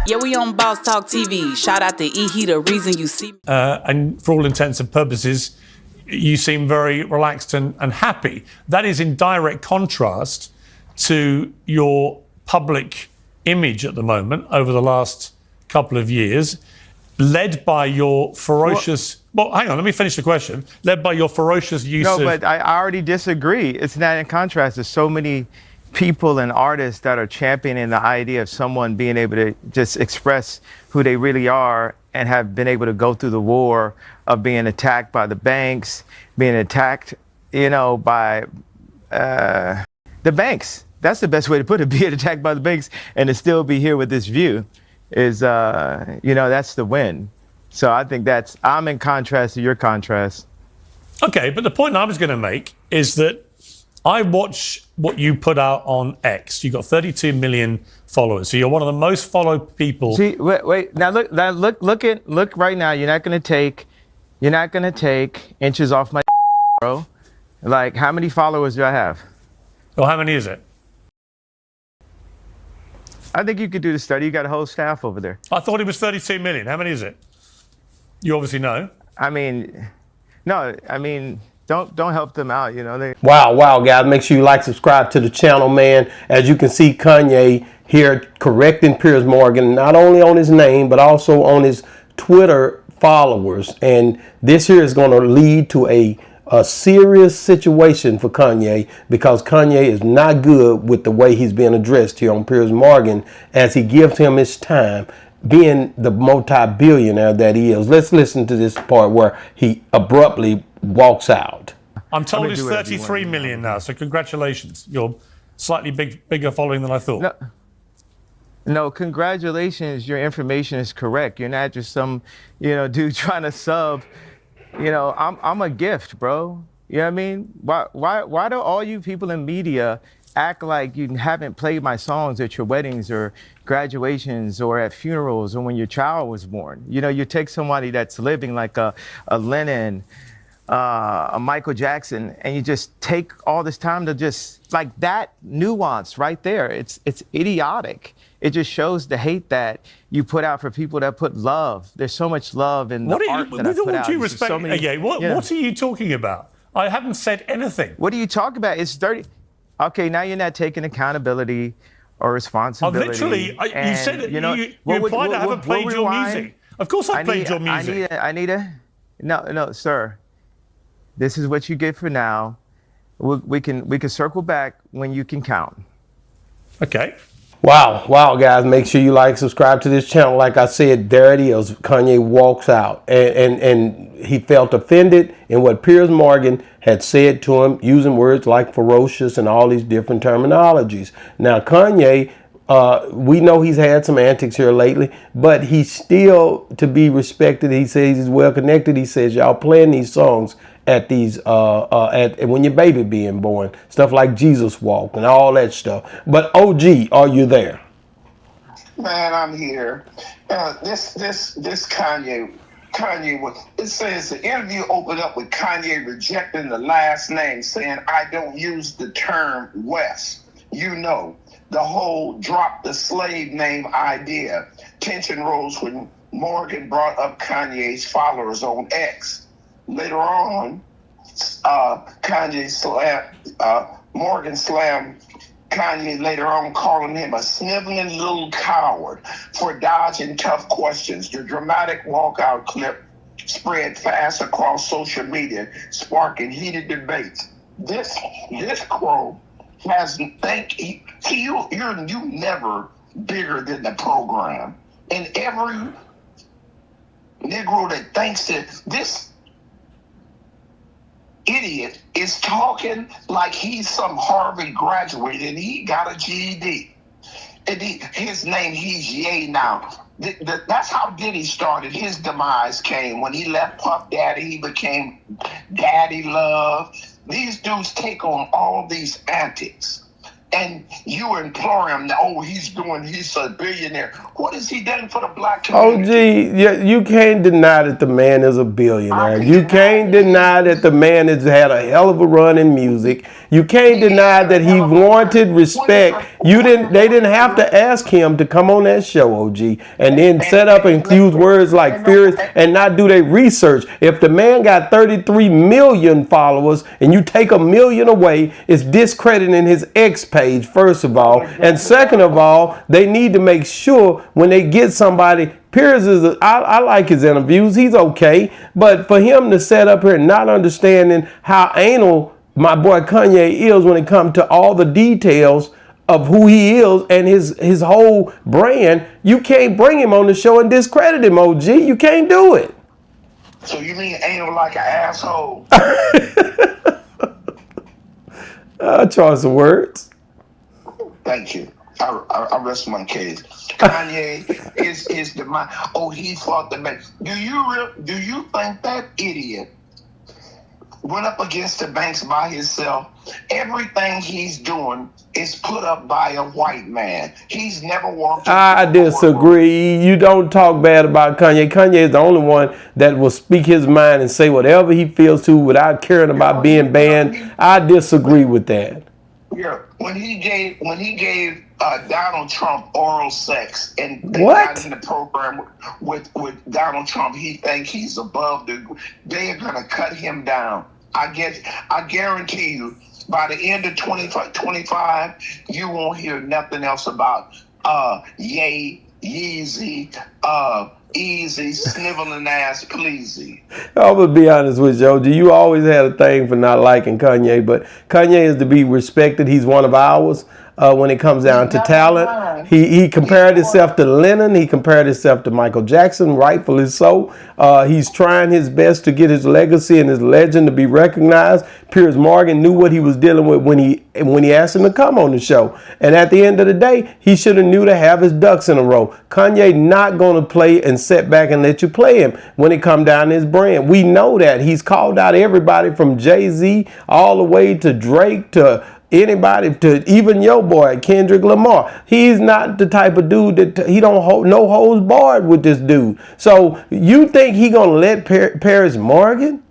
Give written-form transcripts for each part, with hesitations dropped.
Yeah, we on Boss Talk TV. Shout out to E. He the reason you see me. And for all intents and purposes, you seem very relaxed and happy. That is in direct contrast to your public image at the moment over the last couple of years, led by your ferocious... Well, hang on, let me finish the question. Led by your ferocious use of... No, but I already disagree. It's not in contrast. There's so many people and artists that are championing the idea of someone being able to just express who they really are and have been able to go through the war of being attacked by the banks, being attacked, by the banks. That's the best way to put it, being attacked by the banks and to still be here with this view is, that's the win. So I think I'm in contrast to your contrast. Okay, but the point I was going to make is that I watch what you put out on X. You've got 32 million followers, so you're one of the most followed people. See, wait. Now look right now. You're not gonna take inches off my bro. Like, how many followers do I have? Well, how many is it? I think you could do the study. You got a whole staff over there. I thought it was 32 million. How many is it? You obviously know. Don't help them out, Wow, guys. Make sure you like, subscribe to the channel, man. As you can see, Kanye here correcting Piers Morgan, not only on his name, but also on his Twitter followers. And this here is going to lead to a serious situation for Kanye, because Kanye is not good with the way he's being addressed here on Piers Morgan as he gives him his time, being the multi-billionaire that he is. Let's listen to this part where he abruptly walks out. I'm told it's 33 million now, so congratulations. You're slightly bigger following than I thought. No, congratulations. Your information is correct. You're not just some, dude trying to sub. I'm a gift, bro. You know what I mean? Why do all you people in media act like you haven't played my songs at your weddings or graduations or at funerals or when your child was born? You take somebody that's living like a Lennon, a Michael Jackson, and you just take all this time to just, like, that nuance right there. It's idiotic. It just shows the hate that you put out for people that put love. There's so much love in the art that I put out. What are you talking about? I haven't said anything. What are you talking about? It's dirty. Okay, now you're not taking accountability or responsibility. You said it. You implied I haven't played your music. Of course I played your music. No, sir. This is what you get for now. We can circle back when you can count. Okay. Wow, guys. Make sure you like, subscribe to this channel. Like I said, there it is. Kanye walks out. And he felt offended in what Piers Morgan had said to him, using words like ferocious and all these different terminologies. Now, Kanye, we know he's had some antics here lately, but he's still to be respected. He says he's well connected. He says y'all playing these songs at these when your baby being born, stuff like Jesus Walk and all that stuff. But OG, are you there? Man, I'm here. This Kanye, it says the interview opened up with Kanye rejecting the last name, saying, I don't use the term West. The whole drop the slave name idea. Tension rose when Morgan brought up Kanye's followers on X. Later on, Morgan slammed Kanye later on, calling him a sniveling little coward for dodging tough questions. The dramatic walkout clip spread fast across social media, sparking heated debates. This crow has you're never bigger than the program. And every Negro that thinks that this idiot is talking like he's some Harvard graduate and he got a GED. And his name, he's Ye now. That's how Diddy started. His demise came when he left Puff Daddy. He became Daddy Love. These dudes take on all these antics. and you implore him, oh, he's a billionaire. What has he done for the black OG, community? yeah, you can't deny that the man is a I billionaire. can You deny can't that deny that the man has had a hell of a run in music. You can't he deny had a that he hell of a run. wanted respect. They didn't have to ask him to come on that show, OG, and then set up and use words like fears and not do their research. If the man got 33 million followers and you take a million away, it's discrediting his X page, first of all. And second of all, they need to make sure when they get somebody. Piers I like his interviews. He's okay. But for him to set up here not understanding how anal my boy Kanye is when it comes to all the details of who he is and his whole brand, you can't bring him on the show and discredit him, OG. You can't do it. So you mean anal like an asshole? Choice of words. Thank you. I rest my case. Kanye is the mind. Oh, he fought the man. Do you think that idiot went up against the banks by himself? Everything he's doing is put up by a white man. He's never walked. I disagree. You don't talk bad about Kanye. Kanye is the only one that will speak his mind and say whatever he feels to without caring about being banned. I disagree with that. Yeah, when he gave Donald Trump oral sex and What? got in the program with Donald Trump, he thinks he's above they are gonna cut him down. I guarantee you, by the end of 2025, you won't hear nothing else about Yeezy, Easy, sniveling ass pleasy. I'm gonna be honest with you, OG. You always had a thing for not liking Kanye, but Kanye is to be respected. He's one of ours. When it comes down to talent, he compared himself to Lennon. He compared himself to Michael Jackson, rightfully so. He's trying his best to get his legacy and his legend to be recognized. Piers Morgan knew what he was dealing with when he asked him to come on the show. And at the end of the day, he should have knew to have his ducks in a row. Kanye not going to play and sit back and let you play him when it come down to his brand. We know that. He's called out everybody from Jay-Z all the way to Drake to anybody, to even your boy Kendrick Lamar. He's not the type of dude that he don't hold no holds barred with this dude. So you think he gonna let Piers Morgan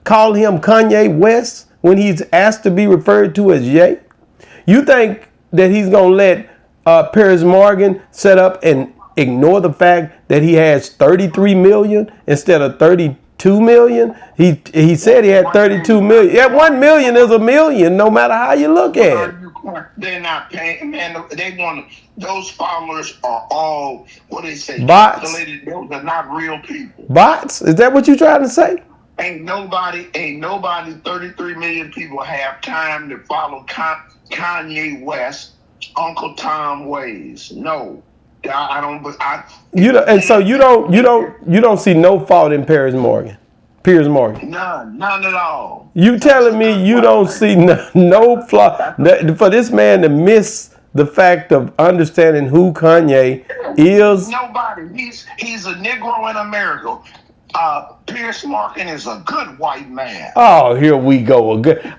call him Kanye West when he's asked to be referred to as Ye? You think that he's gonna let Piers Morgan set up and ignore the fact that he has 33 million instead of 32 million? He said he had 32 million. Yeah, 1 million is a million, no matter how you look at it. They're not paying, man. They want those followers are all what they say. Bots. Those are not real people. Bots? Is that what you're trying to say? Ain't nobody. 33 million people have time to follow Kanye West, Uncle Tom ways. No. I don't. And so you don't see no fault in Piers Morgan. None at all. You telling me you don't see no flaw for this man to miss the fact of understanding who Kanye is? Nobody. He's a Negro in America. Piers Morgan is a good white man. Oh, here we go again.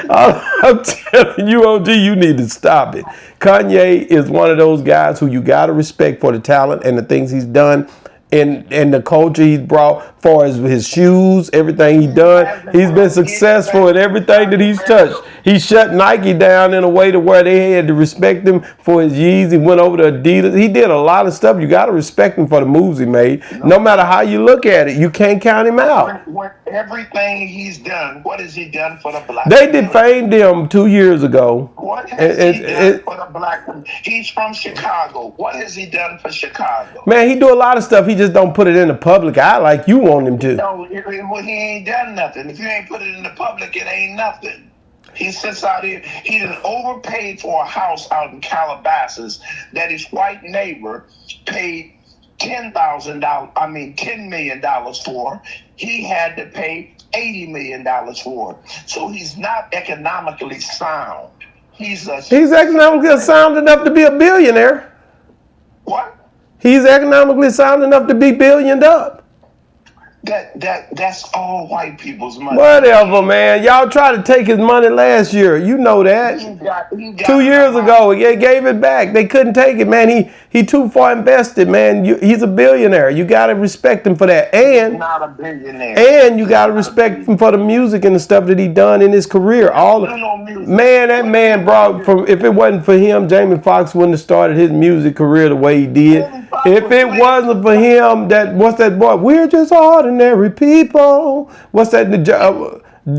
I'm telling you, OG, you need to stop it. Kanye is one of those guys who you got to respect for the talent and the things he's done and the culture he's brought, far as his shoes, everything he's done. He's been successful in everything that he's touched. He shut Nike down in a way to where they had to respect him for his Yeezys. He went over to Adidas. He did a lot of stuff. You got to respect him for the moves he made. No matter how you look at it, you can't count him out. Everything he's done, what has he done for the black? They defamed him 2 years ago. What has he done for the black? He's from Chicago. What has he done for Chicago? Man, he do a lot of stuff. He just don't put it in the public eye like you want him to. No, he ain't done nothing. If you ain't put it in the public, it ain't nothing. He sits out here. He done overpaid for a house out in Calabasas that his white neighbor paid $10 million for. He had to pay $80 million for. So he's not economically sound. He's economically sound enough to be a billionaire. What? He's economically sound enough to be billioned up. That's all white people's money. Whatever, man. Y'all tried to take his money last year. You know that. He got 2 years ago, they gave it back. They couldn't take it, man. He too far invested, man. He's a billionaire. You got to respect him for that. He's not a billionaire. And you got to respect him for the music and the stuff that he done in his career. Man, that man brought from. If it wasn't for him, Jamie Foxx wouldn't have started his music career the way he did. If it wasn't for him, what's that boy? We're just ordinary people. What's that?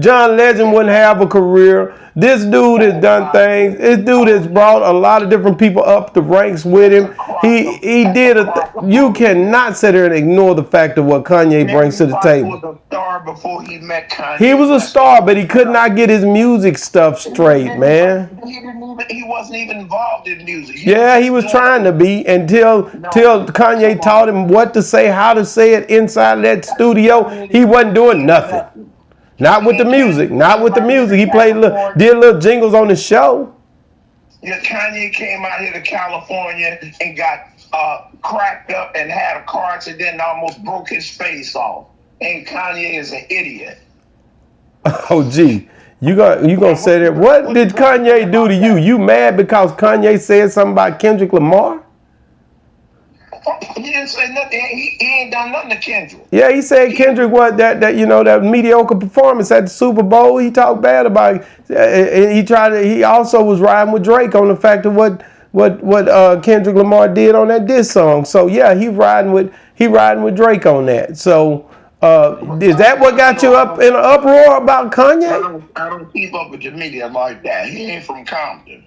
John Legend wouldn't have a career. This dude has done things. This dude has brought a lot of different people up the ranks with him. He did you cannot sit here and ignore the fact of what Kanye brings to the table. He was a star before he met Kanye. He was a star, but he could not get his music stuff straight, man. He wasn't even involved in music. He was trying to be until Kanye taught him what to say, how to say it inside that studio. He wasn't doing nothing. Not with the music. Not with the music. He did little jingles on the show. Yeah, Kanye came out here to California and got cracked up and had a car accident and almost broke his face off. And Kanye is an idiot. Oh, gee. You gonna say that? What did Kanye do to you? You mad because Kanye said something about Kendrick Lamar? He didn't say nothing. He ain't done nothing to Kendrick. Yeah, he said Kendrick was that mediocre performance at the Super Bowl. He talked bad about it. He also was riding with Drake on the fact of what Kendrick Lamar did on that diss song. So yeah, he riding with Drake on that. So is that what got you up in an uproar about Kanye? I don't keep up with the media like that. He ain't from Compton.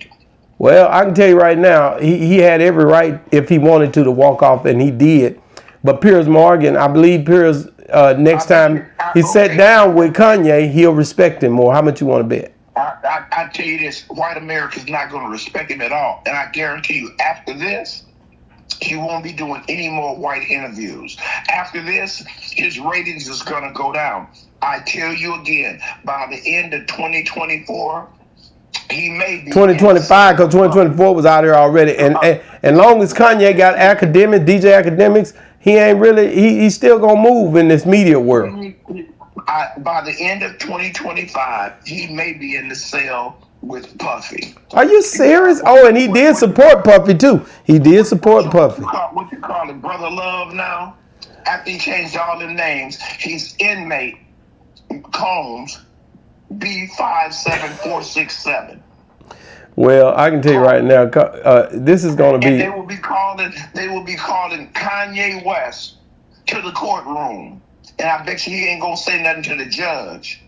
Well, I can tell you right now, he had every right if he wanted to walk off, and he did. But Piers Morgan, I believe Piers, next time he sat down with Kanye, he'll respect him more. How much you want to bet? I tell you this, white America's not going to respect him at all. And I guarantee you, after this, he won't be doing any more white interviews. After this, his ratings is going to go down. I tell you again, by the end of 2024, he may be 2025, because 2024 was out here already, and long as Kanye got DJ academics, he ain't really. He's still gonna move in this media world. By the end of 2025, he may be in the cell with Puffy. Are you serious? Oh, and he did support Puffy too. He did support Puffy. What you call it, Brother Love now? After he changed all the names, he's inmate Combs B57467. Well, I can tell you right now, this is going to be. And they will be calling Kanye West to the courtroom, and I bet you he ain't gonna say nothing to the judge.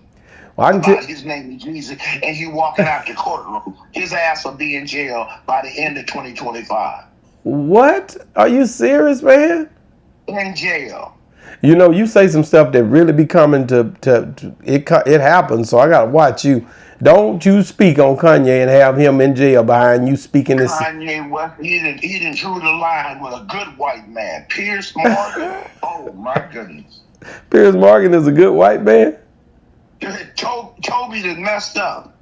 Well, his name is Jesus, and he walking out the courtroom. His ass will be in jail by the end of 2025. What? Are you serious, man? In jail. You know, you say some stuff that really be coming to it happens. So I gotta watch you. Don't you speak on Kanye and have him in jail behind you speaking this. Kanye West, he didn't drew the line with a good white man. Piers Morgan. Oh my goodness. Piers Morgan is a good white man. Toby done messed up.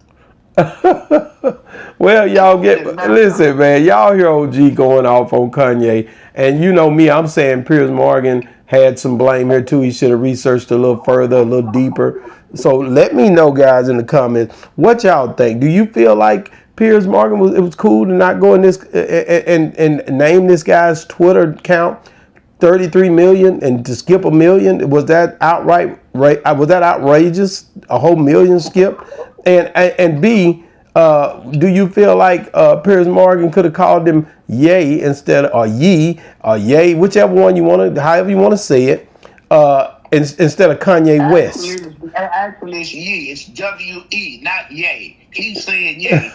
Well, y'all listen, man. Y'all hear OG going off on Kanye, and you know me. I'm saying Piers Morgan had some blame here too. He should have researched a little further, a little deeper. So let me know, guys, in the comments what y'all think. Do you feel like Piers Morgan was cool to not go in this and name this guy's Twitter account 33 million and to skip $1 million? Was that outrageous? A whole million skip? And B, do you feel like Piers Morgan could have called him Ye instead of Ye or Ye, whichever one you want to, however you want to say it, instead of Kanye West? Actually, it's Ye. It's W-E, not Ye. He's saying Ye.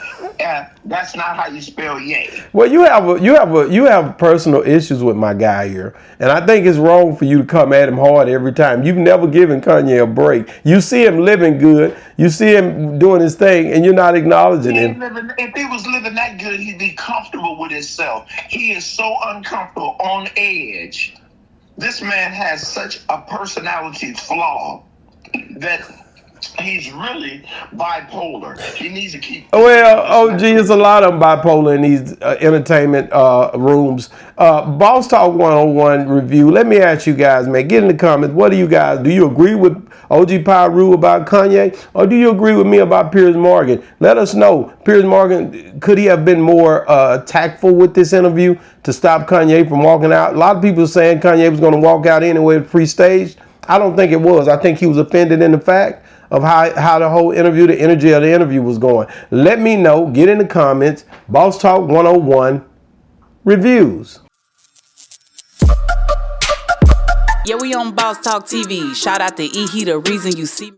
That's not how you spell Ye. Well, you have personal issues with my guy here, and I think it's wrong for you to come at him hard every time. You've never given Kanye a break. You see him living good. You see him doing his thing, and you're not acknowledging him. If he was living that good, he'd be comfortable with himself. He is so uncomfortable, on edge. This man has such a personality flaw that He's really bipolar. He needs to keep. Well, OG, it's a lot of them bipolar in these entertainment rooms. Boss Talk 101 review. Let me ask you guys, man, get in the comments. What do you guys, do you agree with OG Pyru about Kanye? Or do you agree with me about Piers Morgan? Let us know. Piers Morgan, could he have been more tactful with this interview to stop Kanye from walking out? A lot of people are saying Kanye was going to walk out anyway, pre-staged. I don't think it was. I think he was offended in the fact of how the whole interview, the energy of the interview was going. Let me know. Get in the comments. Boss Talk 101 reviews. Yeah, we on Boss Talk TV. Shout out to E. He the reason you see me.